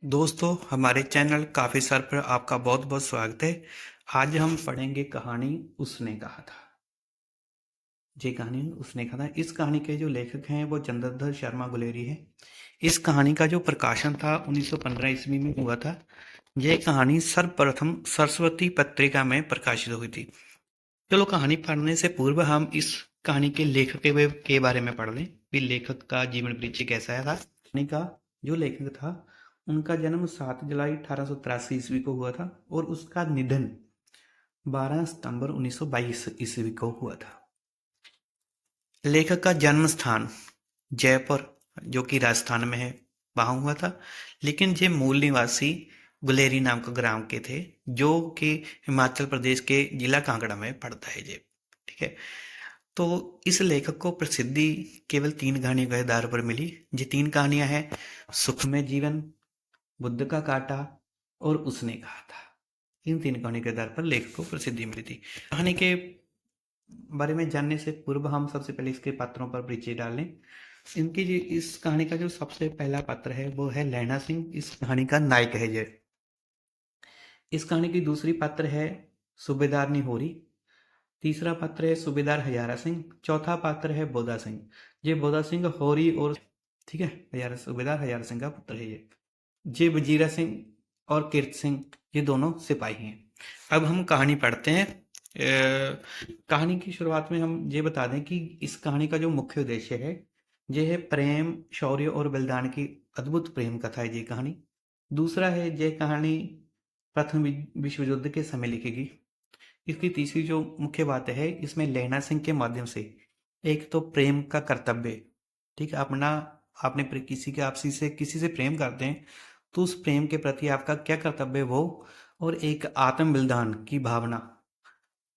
दोस्तों, हमारे चैनल काफ़ी सर पर आपका बहुत बहुत स्वागत है। आज हम पढ़ेंगे कहानी उसने कहा था। ये कहानी उसने कहा था। इस कहानी के जो लेखक हैं वो चंद्रधर शर्मा गुलेरी है। इस कहानी का जो प्रकाशन था 1915 ईस्वी में हुआ था। यह कहानी सर्वप्रथम सरस्वती पत्रिका में प्रकाशित हुई थी। चलो, कहानी पढ़ने से पूर्व हम इस कहानी के लेखक के बारे में पढ़ लें कि लेखक का जीवन परिचय कैसा था। कहानी का जो लेखक था उनका जन्म 7 जुलाई 1883 ईस्वी को हुआ था और उसका निधन 12 सितंबर 1922 ईस्वी को हुआ था। लेखक का जन्म स्थान जयपुर, जो कि राजस्थान में है, वहाँ हुआ था। लेकिन ये मूल निवासी गुलेरी नाम का ग्राम के थे, जो कि हिमाचल प्रदेश के जिला कांगड़ा में पड़ता है ये। ठीक है। तो इस लेखक को प्रसिद्धि केवल 3 कहानियों के आधार पर मिली। ये 3 कहानियां हैं सुखमय जीवन, बुद्ध का कांटा और उसने कहा था। इन 3 कहानी के आधार पर लेखक को प्रसिद्धि मिली थी। कहानी के बारे में जानने से पूर्व हम सबसे पहले इसके पात्रों पर परिचय डालें। इनकी जो इस कहानी का जो सबसे पहला पात्र है वो है लैना सिंह। इस कहानी का नायक है ये। इस कहानी की दूसरी पात्र है सूबेदार निहोरी। तीसरा पात्र है सूबेदार हजारा सिंह। चौथा पात्र है बोदा सिंह। ये बोदा सिंह होरी और ठीक है, हजारा सूबेदार हजारा सिंह का पुत्र है ये वजीरा सिंह और कीर्त सिंह, ये दोनों सिपाही हैं। अब हम कहानी पढ़ते हैं। कहानी की शुरुआत में हम ये बता दें कि इस कहानी का जो मुख्य उद्देश्य है ये है प्रेम, शौर्य और बलिदान की अद्भुत प्रेम कथा है ये कहानी। दूसरा है ये कहानी प्रथम विश्व युद्ध के समय लिखी गई। इसकी तीसरी जो मुख्य बात है, इसमें लैना सिंह के माध्यम से एक तो प्रेम का कर्तव्य, ठीक है, अपना आपने किसी से प्रेम करते हैं तो उस प्रेम के प्रति आपका क्या कर्तव्य वो, और एक आत्म बलिदान की भावना,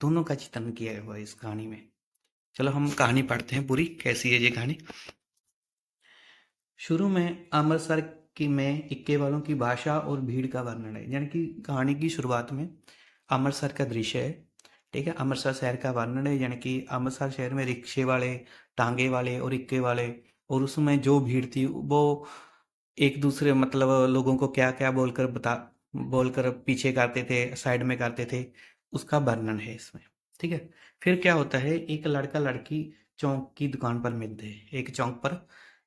दोनों का चित्रण किया हुआ है इस कहानी में। चलो हम कहानी पढ़ते हैं पूरी, कैसी है ये कहानी। शुरू में अमृतसर की में इक्के वालों की भाषा और भीड़ का वर्णन है। यानी कि कहानी की शुरुआत में अमृतसर का दृश्य है। ठीक है, अमृतसर शहर का वर्णन है। यानी कि अमृतसर शहर में रिक्शे वाले, टांगे वाले और इक्के वाले, और उसमें जो भीड़ थी वो एक दूसरे मतलब लोगों को क्या क्या बोलकर पीछे करते थे, साइड में करते थे, उसका वर्णन है इसमें। ठीक है। फिर क्या होता है, एक लड़का लड़की चौक की दुकान पर मिलते हैं। एक चौक पर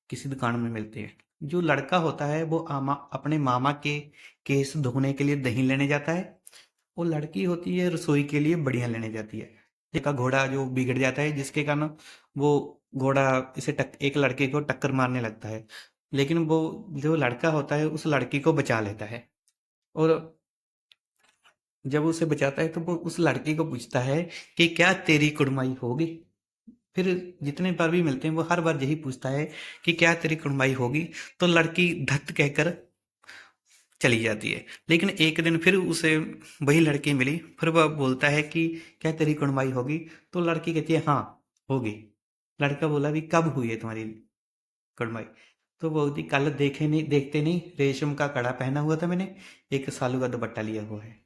किसी दुकान में मिलते हैं। जो लड़का होता है वो अपने मामा के केस धोने के लिए दही लेने जाता है, और लड़की होती है रसोई के लिए बढ़िया लेने जाती है। एक का घोड़ा जो बिगड़ जाता है, जिसके कारण वो घोड़ा एक लड़के को टक्कर मारने लगता है। लेकिन वो जो लड़का होता है उस लड़की को बचा लेता है, और जब उसे बचाता है तो वो उस लड़की को पूछता है कि क्या तेरी कुड़माई होगी। फिर जितने बार भी मिलते हैं वो हर बार यही पूछता है कि क्या तेरी कुड़माई होगी। तो लड़की धत कहकर चली जाती है। लेकिन एक दिन फिर उसे वही लड़की मिली, फिर वह बोलता है कि क्या तेरी कुड़माई होगी। तो लड़की कहती है हाँ, होगी। लड़का बोला भी कब हुई है तुम्हारी कुड़माई। तो वो बोलती कल देखते नहीं रेशम का कड़ा पहना हुआ था मैंने, एक सालू का दुपट्टा लिया हुआ है।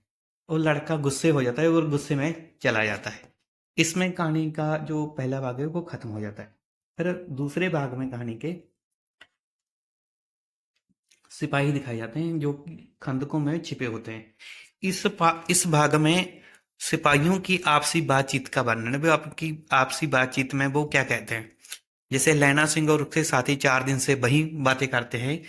और लड़का गुस्से हो जाता है और गुस्से में चला जाता है। इसमें कहानी का जो पहला भाग है वो खत्म हो जाता है। फिर दूसरे भाग में कहानी के सिपाही दिखाए जाते हैं जो कि खंदकों में छिपे होते हैं। इस भाग में सिपाहियों की आपसी बातचीत का वर्णन है। वो आपकी आपसी बातचीत में वो क्या कहते हैं। जैसे लैना सिंह और उसके साथी 4 दिन से वही बातें करते हैं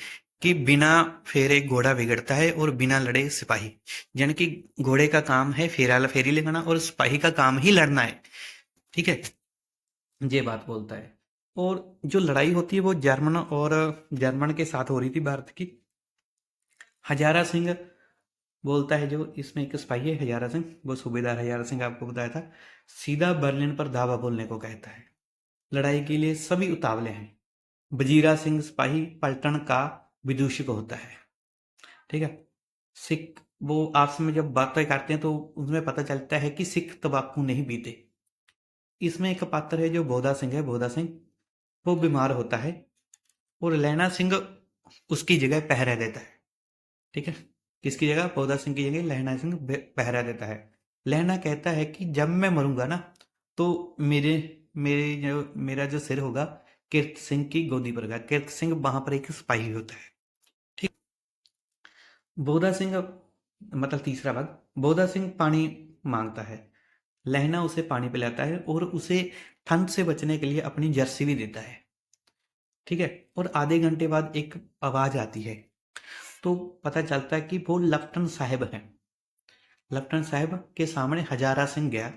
कि बिना फेरे घोड़ा बिगड़ता है और बिना लड़े सिपाही। यानी कि घोड़े का काम है फेरा फेरी लगाना और सिपाही का काम ही लड़ना है। ठीक है, ये बात बोलता है। और जो लड़ाई होती है वो जर्मन के साथ हो रही थी, भारत की। हजारा सिंह बोलता है, जो इसमें एक सिपाही है हजारा सिंह, वो सूबेदार हजारा सिंह आपको बताया था, सीधा बर्लिन पर धावा बोलने को कहता है। लड़ाई के लिए सभी उतावले हैं। वजीरा सिंह सिपाही पलटन का विदूषक होता है। ठीक है। सिख वो आपस में जब बातें करते हैं तो उसमें पता चलता है कि सिख तंबाकू नहीं पीते। इसमें एक पात्र है जो बोधा सिंह है। बोधा सिंह वो बीमार होता है और लैना सिंह उसकी जगह पहरा देता है। ठीक है, किसकी जगह, पौधा सिंह की जगह लहना सिंह पहरा देता है। लहना कहता है कि जब मैं मरूंगा ना तो मेरे मेरे जो मेरा जो सिर होगा कीर्त सिंह की गोदी पर होगा। कीर्त सिंह वहां पर एक सिपाही होता है। ठीक। बोधा सिंह, मतलब तीसरा भाग, बोधा सिंह पानी मांगता है। लहना उसे पानी पिलाता है और उसे ठंड से बचने के लिए अपनी जर्सी भी देता है। ठीक है। और आधे घंटे बाद एक आवाज आती है, तो पता चलता है कि वो लेफ्टिनेंट साहब हैं। लेफ्टिनेंट साहब के सामने हजारा सिंह गया।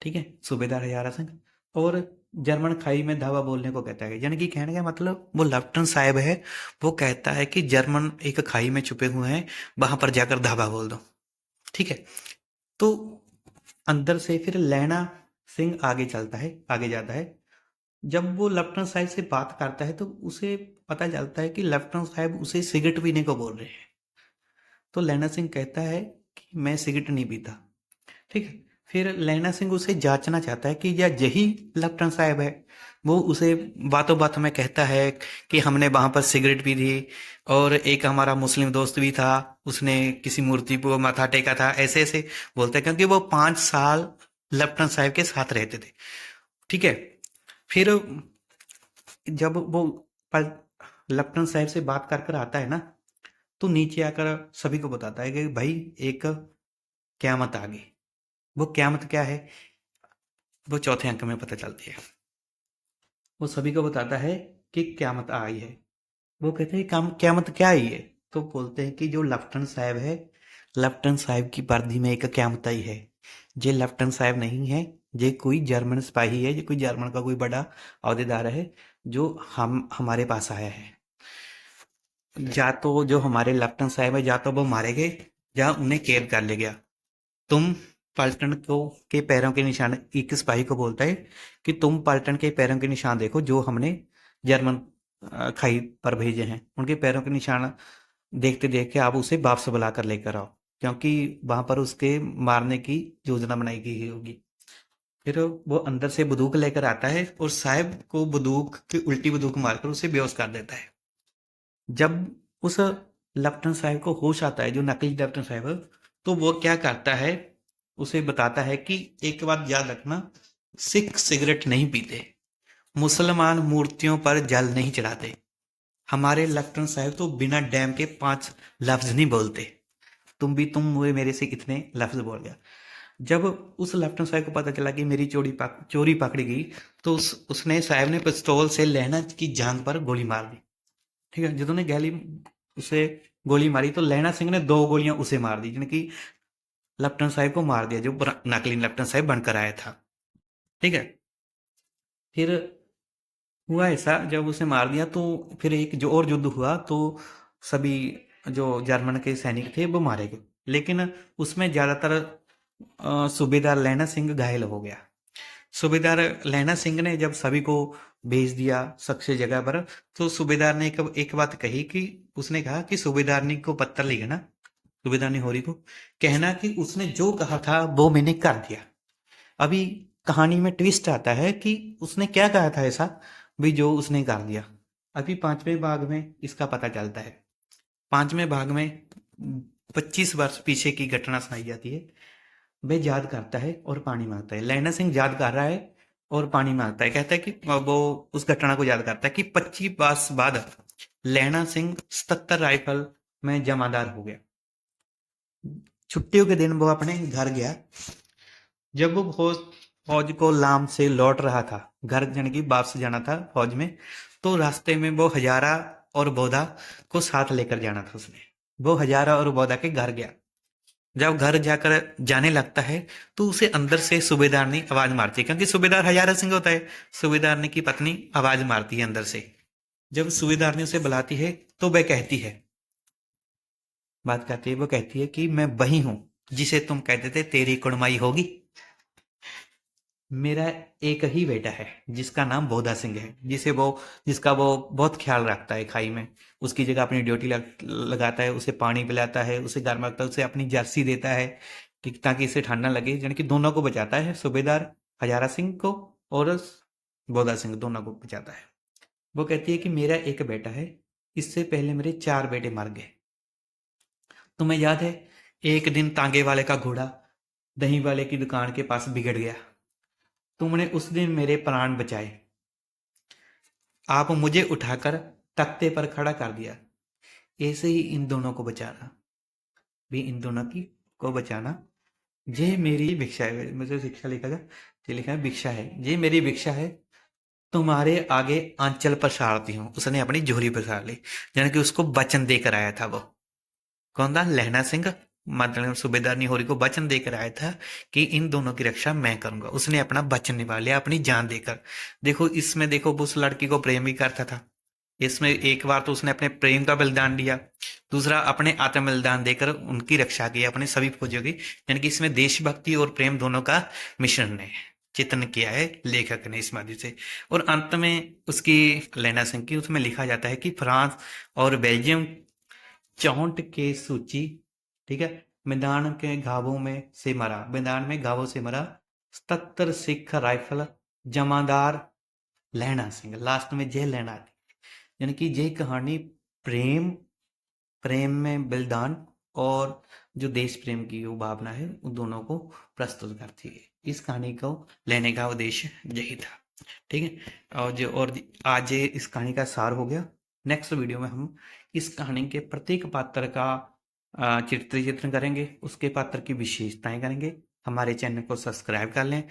ठीक है, सूबेदार हजारा सिंह। और जर्मन खाई में धावा बोलने को कहता है, यानी कि कहने का मतलब वो लेफ्टिनेंट साहब है, वो कहता है कि जर्मन एक खाई में छुपे हुए हैं, वहां पर जाकर धावा बोल दो। ठीक है। तो अंदर से फिर लैना सिंह आगे चलता है, आगे जाता है। जब वो लेफ्टिनेंट साहब से बात करता है तो उसे पता चलता है कि लेफ्टिनेंट साहब उसे सिगरेट पीने को बोल रहे हैं। तो लैना सिंह कहता है कि मैं सिगरेट नहीं पीता। ठीक है। फिर लैना सिंह उसे जांचना चाहता है कि या यही लेफ्टिनेंट साहब है। वो उसे बातों बातों में कहता है कि हमने वहां पर सिगरेट पी थी, और एक हमारा मुस्लिम दोस्त भी था, उसने किसी मूर्ति को माथा टेका था, ऐसे ऐसे बोलता है, क्योंकि वो 5 साल लेफ्टिनेंट साहब के साथ रहते थे। ठीक है। फिर जब वो लेफ्टिनेंट साहब से बात कर कर आता है ना, तो नीचे आकर सभी को बताता है कि भाई एक क्यामत आ गई। वो क्यामत क्या है, वो चौथे अंक में पता चलती है। वो सभी को बताता है कि क्यामत आई है। वो कहते हैं काम क्यामत क्या आई है। तो बोलते हैं कि जो लेफ्टिनेंट साहब है, लेफ्टिनेंट साहब की वर्दी में एक क्यामत आई है। ये लेफ्टिनेंट साहब नहीं है, ये कोई जर्मन सिपाही है, ये कोई जर्मन का कोई बड़ा अहदेदार है, जो हम हमारे पास आया है। या तो जो हमारे लेफ्टिनेंट साहब है, या तो वो मारे गए, या उन्हें कैद कर लिया गया। तुम पलटन को के पैरों के निशान, एक सिपाही को बोलता है कि तुम पलटन के पैरों के निशान देखो जो हमने जर्मन खाई पर भेजे हैं, उनके पैरों के निशान देखते देख के आप उसे वापस बुला कर लेकर आओ, क्योंकि वहां पर उसके मारने की योजना बनाई गई होगी। फिर वो अंदर से बंदूक लेकर आता है और साहब को बंदूक की उल्टी बंदूक मारकर उसे बेहोश कर देता है। जब उस लेफ्टिनेंट साहब को होश आता है, जो नकली लेफ्टिनेंट साहब, तो वो क्या करता है, उसे बताता है कि एक बात याद रखना, सिख सिगरेट नहीं पीते, मुसलमान मूर्तियों पर जल नहीं चढ़ाते, हमारे लेफ्टिनेंट साहब तो बिना डैम के 5 लफ्ज नहीं बोलते, तुम हुए मेरे से इतने लफ्ज बोल गया। जब उस लेफ्टिनेंट साहब को पता चला कि मेरी चोरी पकड़ी गई, तो उसने साहब ने पिस्तौल से लहना की जांग पर गोली मार दी। ठीक है। ਜਦੋਂ ने गैली उसे गोली मारी तो लैना सिंह ने 2 गोलियां उसे मार दी, यानी कि लेफ्टिनेंट साहब को मार दिया, जो नकली लेफ्टिनेंट साहब बनकर आया था। ठीक है। फिर हुआ ऐसा, जब उसे मार दिया तो फिर एक जो और युद्ध हुआ, तो सभी जो जर्मन के सैनिक थे वो मारे गए, लेकिन उसमें ज्यादातर सूबेदार लैना सिंह घायल हो गया। सूबेदार लैना सिंह ने जब सभी को भेज दिया सक्से जगह पर, तो सूबेदार ने एक बात कही कि उसने कहा कि सूबेदारनी को पत्थर लिखना, सूबेदारनी होरी को कहना कि उसने जो कहा था वो मैंने कर दिया। अभी कहानी में ट्विस्ट आता है कि उसने क्या कहा था ऐसा भी जो उसने कर दिया। अभी 5वें भाग में इसका पता चलता है। 5वें भाग में 25 वर्ष पीछे की घटना सुनाई जाती है। वह याद करता है और पानी मांगता है। लैना सिंह याद कर रहा है और पानी मांगता है, कहता है कि वो उस घटना को याद करता है कि 25 वर्ष बाद लैना सिंह 77 राइफल में जमादार हो गया। छुट्टियों के दिन वो अपने घर गया। जब वो फौज को लाम से लौट रहा था, घर जाने की वापस जाना था फौज में, तो रास्ते में वो हजारा और बोधा को साथ लेकर जाना था उसने। वो हजारा और बोधा के घर गया। जब घर जाकर जाने लगता है, तो उसे अंदर से सूबेदार ने आवाज मारती है, क्योंकि सूबेदार हजारा सिंह होता है। सूबेदार ने की पत्नी आवाज मारती है अंदर से। जब सूबेदार ने उसे बुलाती है, तो वह कहती है, बात करती है, वो कहती है कि मैं वही हूं जिसे तुम कहते थे तेरी कुड़माई होगी। मेरा एक ही बेटा है जिसका नाम बोधा सिंह है, जिसका वो बहुत ख्याल रखता है खाई में। उसकी जगह अपनी ड्यूटी लगाता है, उसे पानी पिलाता है, उसे गर्म रखता है, उसे अपनी जर्सी देता है कि ताकि इसे ठंड ना लगे, यानी कि दोनों को बचाता है, सूबेदार हजारा सिंह को और बोधा सिंह, दोनों को बचाता है। वो कहती है कि मेरा एक बेटा है, इससे पहले मेरे 4 बेटे मर गए। तुम्हें याद है, एक दिन तांगे वाले का घोड़ा दही वाले की दुकान के पास बिगड़ गया, तुमने उस दिन मेरे प्राण बचाए, आप मुझे उठाकर तख्ते पर खड़ा कर दिया, ऐसे ही इन दोनों को बचाना। भी इन दोनों की को बचाना। ये मेरी भिक्षा है, मुझे शिक्षा लिखा था, ये लिखा है भिक्षा है, ये मेरी भिक्षा है, तुम्हारे आगे आंचल पसारती हूँ। उसने अपनी झोली पसार ली, यानी कि उसको वचन देकर आया था वो। कौन था? लहना सिंह, मतलब सूबेदार निहोरी को वचन देकर आया था कि इन दोनों की रक्षा मैं करूंगा। उसने अपना वचन निभा लिया अपनी जान देकर। देखो इसमें, देखो वो उस लड़की को प्रेम भी करता था। इसमें एक बार तो उसने अपने प्रेम का बलिदान दिया, दूसरा अपने आत्म बलिदान देकर उनकी रक्षा की, अपने सभी फौजियों की। यानी कि इसमें देशभक्ति और प्रेम दोनों का मिश्रण है, चित्रण किया है लेखक ने इस माध्यम से। और अंत में उसकी, लैना सिंह की, उसमें लिखा जाता है कि फ्रांस और बेल्जियम चौंट के सूची, ठीक है, मैदान के घावों में से मरा, मैदान में घावों से मरा 77 सिख राइफल जमादार लहना सिंह। लास्ट में जय लहना आती, यानी कि ये कहानी प्रेम, प्रेम में बलिदान और जो देश प्रेम की वो भावना है, उन दोनों को प्रस्तुत करती है। इस कहानी को लेने का उद्देश्य यही था, ठीक है। और आज ये इस कहानी का सार हो गया। नेक्स्ट वीडियो में हम इस कहानी के प्रत्येक पात्र का चित्रण करेंगे, उसके पात्र की विशेषताएं करेंगे। हमारे चैनल को सब्सक्राइब कर लें